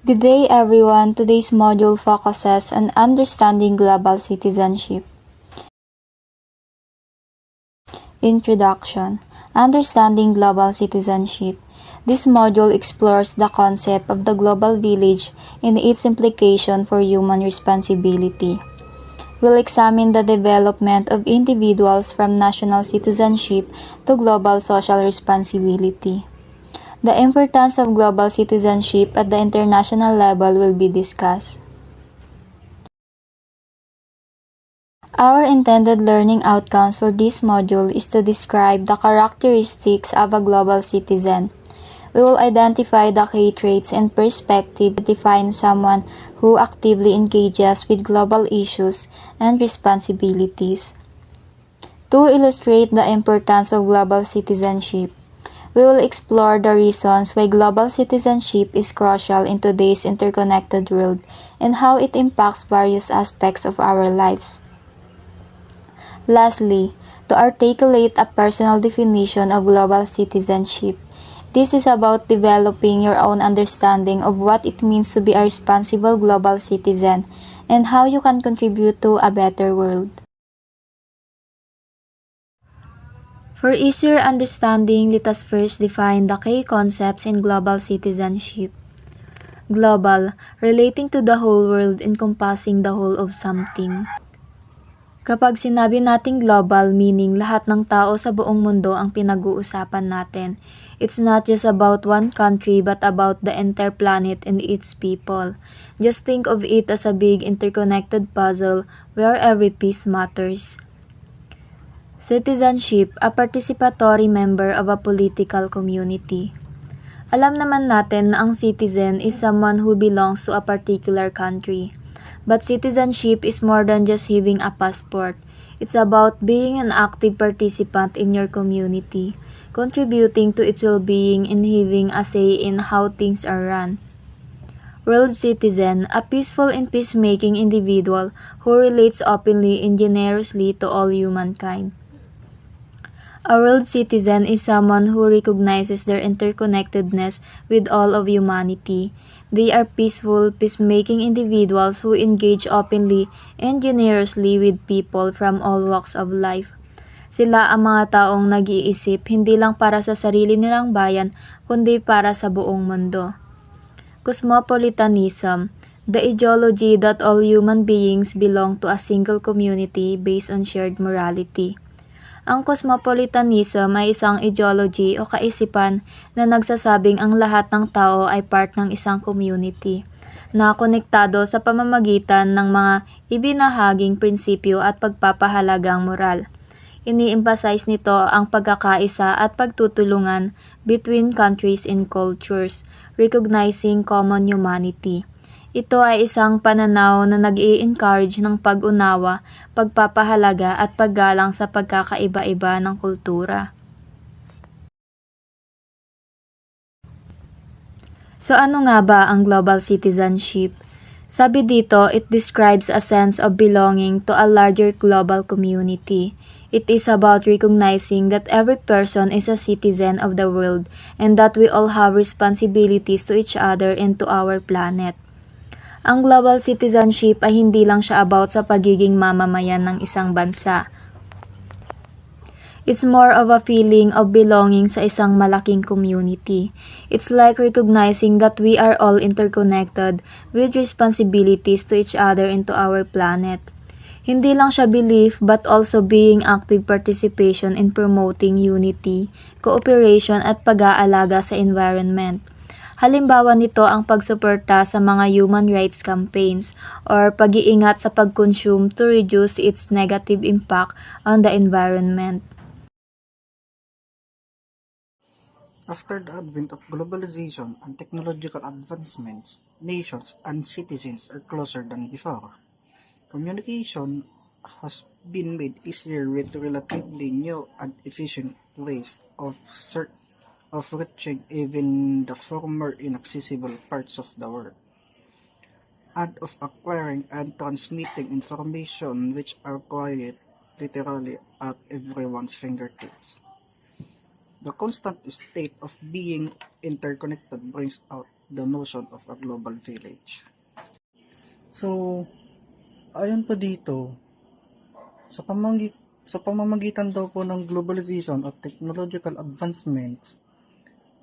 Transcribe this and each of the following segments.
Good day everyone. Today's module focuses on understanding global citizenship. Introduction. Understanding global citizenship. This module explores the concept of the global village and its implication for human responsibility. We'll examine the development of individuals from national citizenship to global social responsibility. The importance of global citizenship at the international level will be discussed. Our intended learning outcomes for this module is to describe the characteristics of a global citizen. We will identify the key traits and perspectives to define someone who actively engages with global issues and responsibilities. To illustrate the importance of global citizenship, we will explore the reasons why global citizenship is crucial in today's interconnected world and how it impacts various aspects of our lives. Lastly, to articulate a personal definition of global citizenship. This is about developing your own understanding of what it means to be a responsible global citizen and how you can contribute to a better world. For easier understanding, let us first define the key concepts in global citizenship. Global, relating to the whole world, encompassing the whole of something. Kapag sinabi nating global, meaning lahat ng tao sa buong mundo ang pinag-uusapan natin. It's not just about one country but about the entire planet and its people. Just think of it as a big interconnected puzzle where every piece matters. Citizenship, a participatory member of a political community. Alam naman natin na ang citizen is someone who belongs to a particular country. But citizenship is more than just having a passport. It's about being an active participant in your community, contributing to its well-being and having a say in how things are run. World citizen, a peaceful and peacemaking individual who relates openly and generously to all humankind. A world citizen is someone who recognizes their interconnectedness with all of humanity. They are peaceful, peacemaking individuals who engage openly and generously with people from all walks of life. Sila ang mga taong nag-iisip hindi lang para sa sarili nilang bayan, kundi para sa buong mundo. Cosmopolitanism, the ideology that all human beings belong to a single community based on shared morality. Ang cosmopolitanism ay isang ideology o kaisipan na nagsasabing ang lahat ng tao ay part ng isang community na konektado sa pamamagitan ng mga ibinahaging prinsipyo at pagpapahalagang moral. Ini-emphasize nito ang pagkakaisa at pagtutulungan between countries and cultures, recognizing common humanity. Ito ay isang pananaw na nag-i-encourage ng pag-unawa, pagpapahalaga at paggalang sa pagkakaiba-iba ng kultura. So ano nga ba ang global citizenship? Sabi dito, it describes a sense of belonging to a larger global community. It is about recognizing that every person is a citizen of the world and that we all have responsibilities to each other and to our planet. Ang global citizenship ay hindi lang siya about sa pagiging mamamayan ng isang bansa. It's more of a feeling of belonging sa isang malaking community. It's like recognizing that we are all interconnected with responsibilities to each other and to our planet. Hindi lang siya belief but also being active participation in promoting unity, cooperation at pag-aalaga sa environment. Halimbawa nito ang pagsuporta sa mga human rights campaigns or pag-iingat sa pag-consume to reduce its negative impact on the environment. After the advent of globalization and technological advancements, nations and citizens are closer than before. Communication has been made easier with relatively new and efficient ways of reaching even the former inaccessible parts of the world, and of acquiring and transmitting information which are quite literally at everyone's fingertips. The constant state of being interconnected brings out the notion of a global village. So, ayon po dito, sa pamamagitan daw po ng globalization at technological advancements,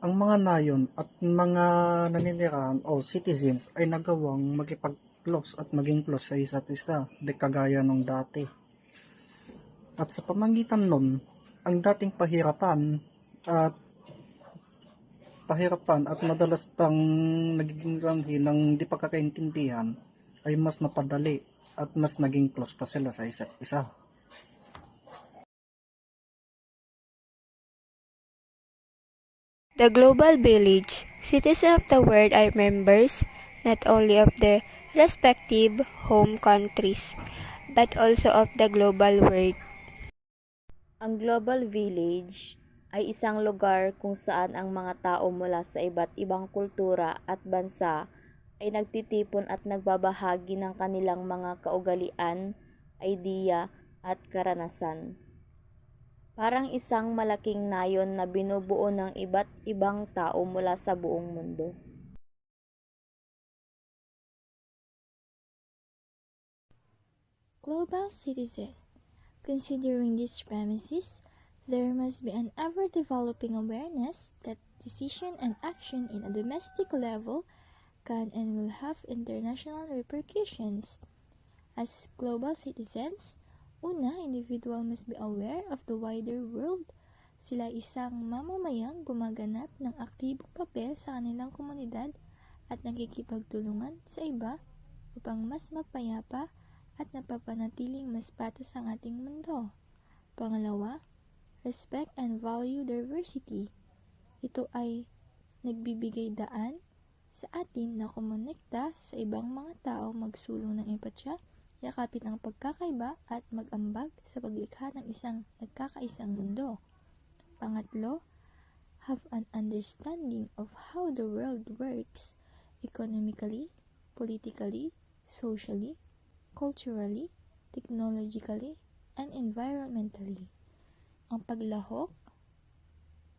ang mga nayon at mga naninirahan o citizens ay nagawang makipag-close at maging close sa isa't isa, di kagaya nung dati. At sa pamamagitan nun, ang dating pahirapan at madalas pang nagiging sanhi ng di pagkakaintindihan ay mas napadali at mas naging close pa sila sa isa't isa. The global village, citizens of the world are members not only of their respective home countries, but also of the global world. Ang Global Village ay isang lugar kung saan ang mga tao mula sa iba't ibang kultura at bansa ay nagtitipon at nagbabahagi ng kanilang mga kaugalian, idea at karanasan. Parang isang malaking nayon na binubuo ng iba't ibang tao mula sa buong mundo. Global citizen. Considering these premises, there must be an ever-developing awareness that decision and action in a domestic level can and will have international repercussions. As global citizens, una, individual must be aware of the wider world. Sila isang mamamayang gumaganap ng aktibong papel sa kanilang komunidad at nakikipagtulungan sa iba upang mas mapayapa at napapanatiling mas patas ang ating mundo. Pangalawa, respect and value diversity. Ito ay nagbibigay daan sa atin na kumonekta sa ibang mga tao, magsulong ng empatya, yakapin ang pagkakaiba at mag-ambag sa paglikha ng isang nagkakaisang mundo. Pangatlo, have an understanding of how the world works economically, politically, socially, culturally, technologically, and environmentally. Ang paglahok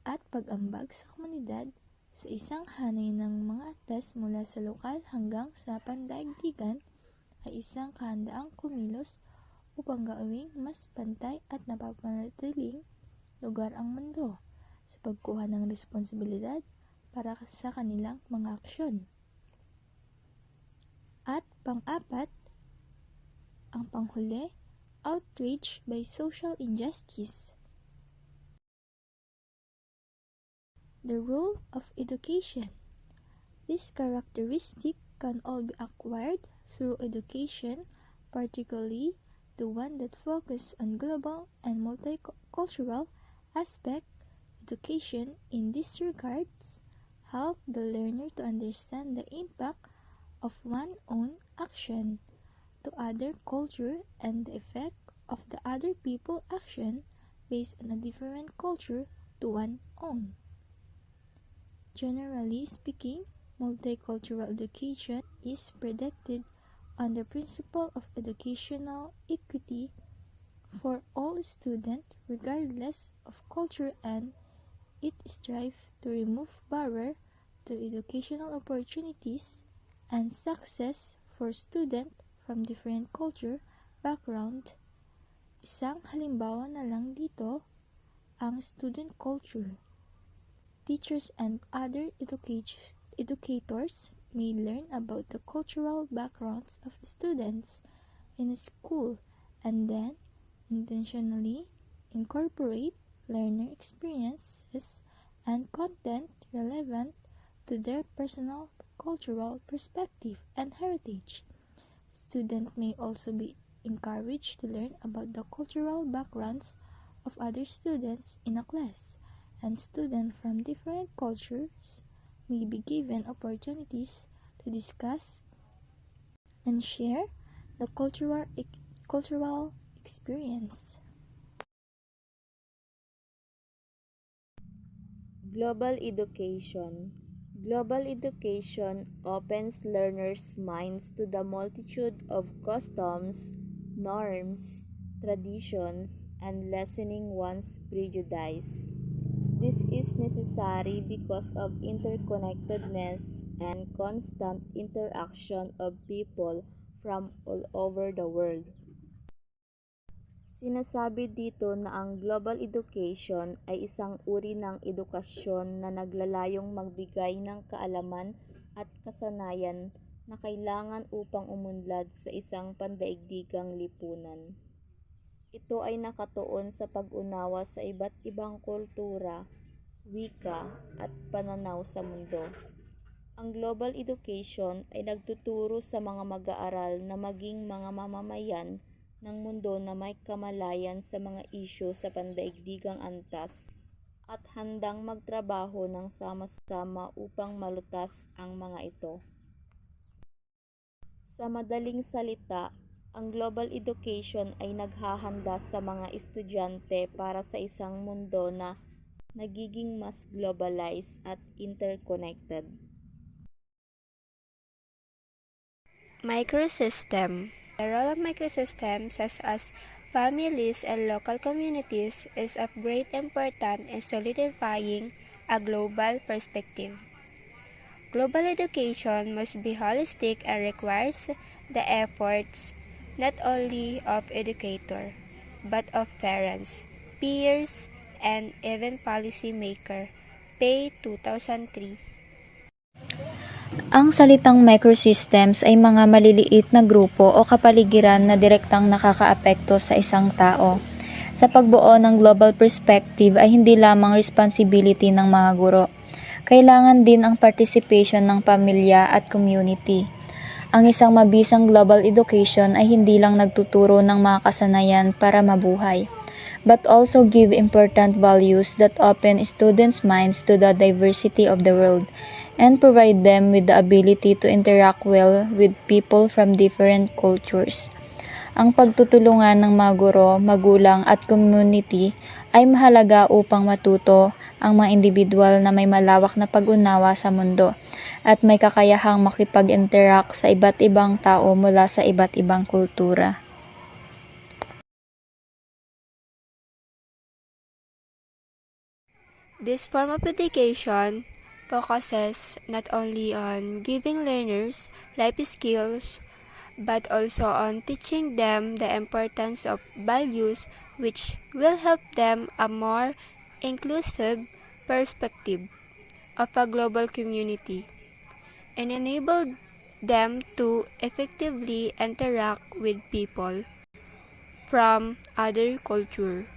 at pag-ambag sa komunidad sa isang hanay ng mga antas mula sa lokal hanggang sa pandaigdigan ay isang kahandaang kumilos upang gawing mas pantay at napapanatiling lugar ang mundo sa pagkuha ng responsibilidad para sa kanilang mga aksyon. At pang-apat, ang panghuli, outrage by social injustice. The role of education. This characteristic can all be acquired through education, particularly the one that focuses on global and multicultural aspect. Education in this regards help the learner to understand the impact of one's own action to other culture and the effect of the other people action based on a different culture to one's own. Generally speaking, multicultural education is predicated on the principle of educational equity for all students regardless of culture, and it strives to remove barriers to educational opportunities and success for students from different culture background. Isang halimbawa na lang dito, ang student culture. Teachers and other educators may learn about the cultural backgrounds of students in a school and then intentionally incorporate learner experiences and content relevant to their personal cultural perspective and heritage. Students may also be encouraged to learn about the cultural backgrounds of other students in a class, and students from different cultures may be given opportunities to discuss and share the cultural experience. Global education. Global education opens learners' minds to the multitude of customs, norms, traditions, and lessening one's prejudice. This is necessary because of interconnectedness and constant interaction of people from all over the world. Sinasabi dito na ang global education ay isang uri ng edukasyon na naglalayong magbigay ng kaalaman at kasanayan na kailangan upang umunlad sa isang pandaigdigang lipunan. Ito ay nakatuon sa pag-unawa sa iba't ibang kultura, wika, at pananaw sa mundo. Ang global education ay nagtuturo sa mga mag-aaral na maging mga mamamayan ng mundo na may kamalayan sa mga isyu sa pandaigdigang antas at handang magtrabaho ng sama-sama upang malutas ang mga ito. Sa madaling salita, ang global education ay naghahanda sa mga estudyante para sa isang mundo na nagiging mas globalized at interconnected. Microsystem. The role of microsystems such as families and local communities is of great importance in solidifying a global perspective. Global education must be holistic and requires the efforts not only of educators but of parents, peers, and even policymakers. Pay 2003. Ang salitang microsystems ay mga maliliit na grupo o kapaligiran na direktang nakakaapekto sa isang tao. Sa pagbuo ng global perspective ay hindi lamang responsibility ng mga guro. Kailangan din ang participation ng pamilya at community. Ang isang mabisang global education ay hindi lang nagtuturo ng mga kasanayan para mabuhay, but also give important values that open students' minds to the diversity of the world and provide them with the ability to interact well with people from different cultures. Ang pagtutulungan ng mga guro, magulang at community ay mahalaga upang matuto ang mga individual na may malawak na pag-unawa sa mundo at may kakayahang makipag-interact sa iba't ibang tao mula sa iba't ibang kultura. This form of education focuses not only on giving learners life skills, but also on teaching them the importance of values which will help them a more inclusive perspective of a global community and enable them to effectively interact with people from other cultures.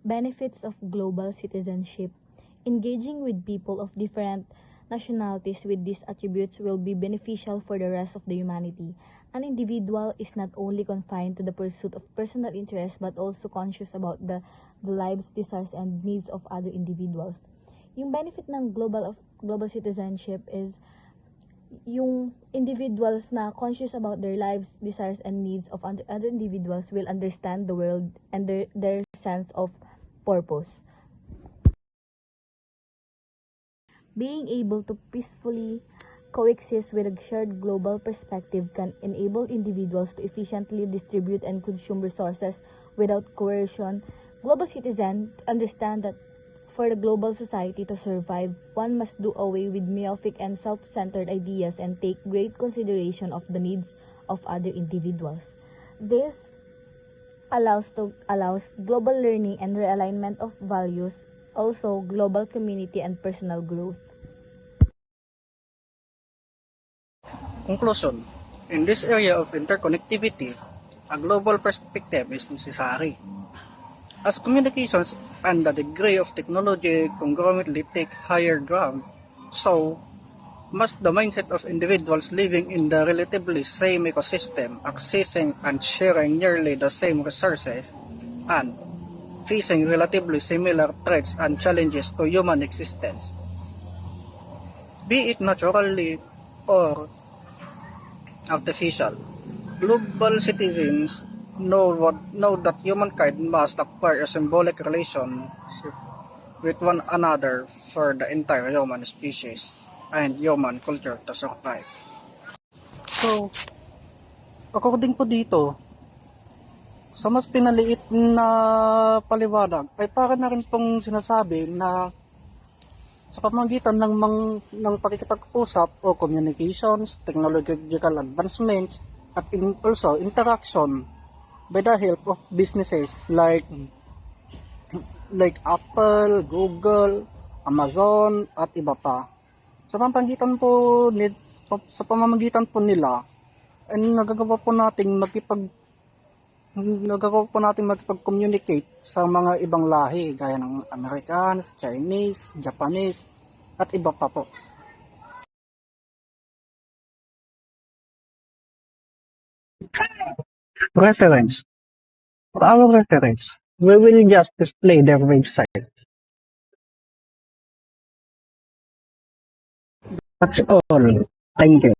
Benefits of global citizenship. Engaging with people of different nationalities with these attributes will be beneficial for the rest of the humanity. An individual is not only confined to the pursuit of personal interests but also conscious about the lives, desires, and needs of other individuals. Yung benefit ng global citizenship is yung individuals na conscious about their lives, desires, and needs of other individuals will understand the world and their sense of purpose. Being able to peacefully coexist with a shared global perspective can enable individuals to efficiently distribute and consume resources without coercion. Global citizens understand that for the global society to survive, one must do away with myopic and self-centered ideas and take great consideration of the needs of other individuals. This allows global learning and realignment of values, also global community and personal growth. Conclusion. In this area of interconnectivity, a global perspective is necessary. As communications and the degree of technology congruently take higher ground, so must the mindset of individuals living in the relatively same ecosystem, accessing and sharing nearly the same resources, and facing relatively similar threats and challenges to human existence. Be it naturally or artificial, global citizens know that humankind must acquire a symbolic relationship with one another for the entire human species and human culture to survive. So, according po dito, Sa mas pinaliit na paliwanag ay para na rin pong sinasabi na sa pamamagitan ng pakikipag-usap o communications, technological advancements, at also interaction by the help of businesses like Apple, Google, Amazon, at iba pa. Sa pamamagitan po nila ay nagagawa po nating makipag-communicate sa mga ibang lahi gaya ng Americans, Chinese, Japanese, at iba pa po. Reference. For our reference, we will just display their website. That's all. Thank you.